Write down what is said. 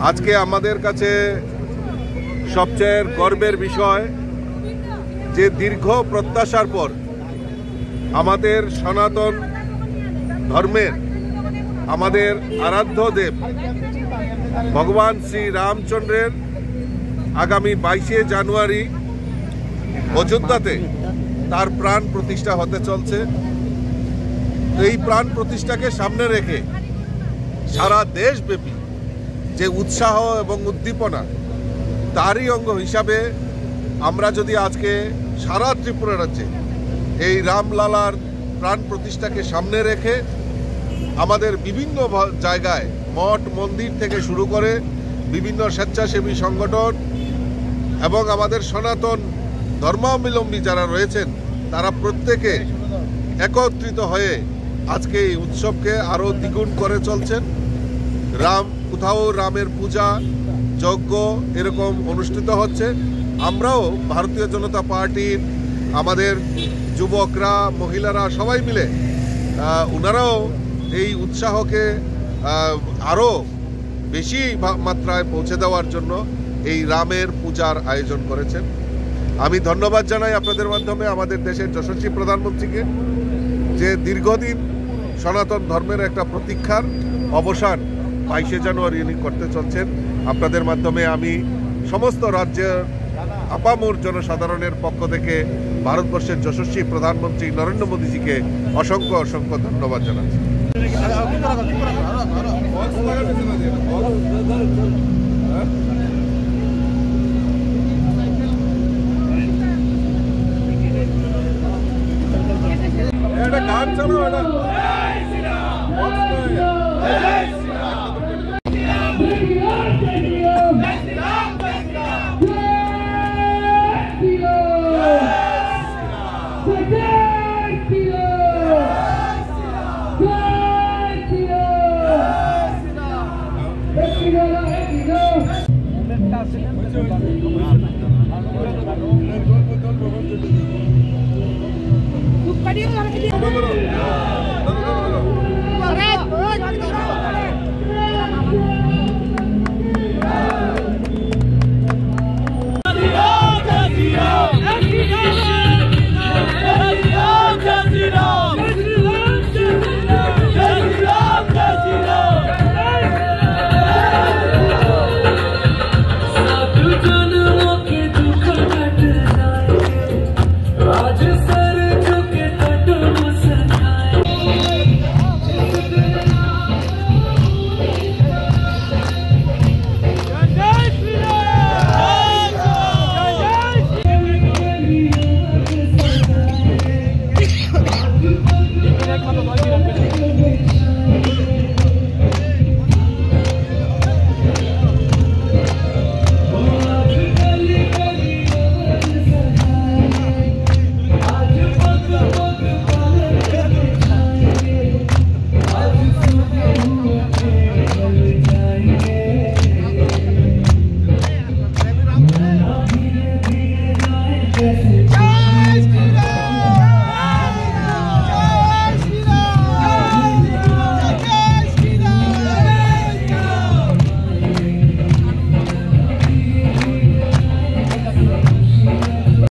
আজকে আমাদের কাছে সবচেয়ে গর্বের বিষয় যে দীর্ঘ প্রত্যাশার পর আমাদের সনাতন ধর্মের আমাদের আরাধ্য দেব ভগবান শ্রী রামচন্দ্রের আগামী 22শে জানুয়ারি অযোধ্যাতে তার প্রাণ প্রতিষ্ঠা হতে চলছে। এই প্রাণ প্রতিষ্ঠাকে সামনে রেখে সারা দেশব্যাপী যে উৎসাহ এবং উদ্দীপনা, তারই অঙ্গ হিসাবে আমরা যদি আজকে সারা ত্রিপুরা রাজ্যে এই রামলালার প্রাণ প্রতিষ্ঠাকে সামনে রেখে আমাদের বিভিন্ন জায়গায় মঠ মন্দির থেকে শুরু করে বিভিন্ন স্বেচ্ছাসেবী সংগঠন এবং আমাদের সনাতন ধর্মাবলম্বী যারা রয়েছেন তারা প্রত্যেকে একত্রিত হয়ে আজকে এই উৎসবকে আরও দ্বিগুণ করে চলছেন। কোথাও রামের পূজা যজ্ঞ এরকম অনুষ্ঠিত হচ্ছে। আমরাও ভারতীয় জনতা পার্টির আমাদের যুবকরা মহিলারা সবাই মিলে ওনারাও এই উৎসাহকে আরও বেশি মাত্রায় পৌঁছে দেওয়ার জন্য এই রামের পূজার আয়োজন করেছেন। আমি ধন্যবাদ জানাই আপনাদের মাধ্যমে আমাদের দেশের যশস্বী প্রধানমন্ত্রীকে, যে দীর্ঘদিন সনাতন ধর্মের একটা প্রতীক্ষার অবসান 22শে জানুয়ারি উনি করতে চলছেন। আপনাদের মাধ্যমে আমি সমস্ত রাজ্যের আপামর জনসাধারণের পক্ষ থেকে ভারতবর্ষের যশস্বী প্রধানমন্ত্রী নরেন্দ্র মোদীজিকে অসংখ্য অসংখ্য ধন্যবাদ জানাচ্ছি। গান চালো এটা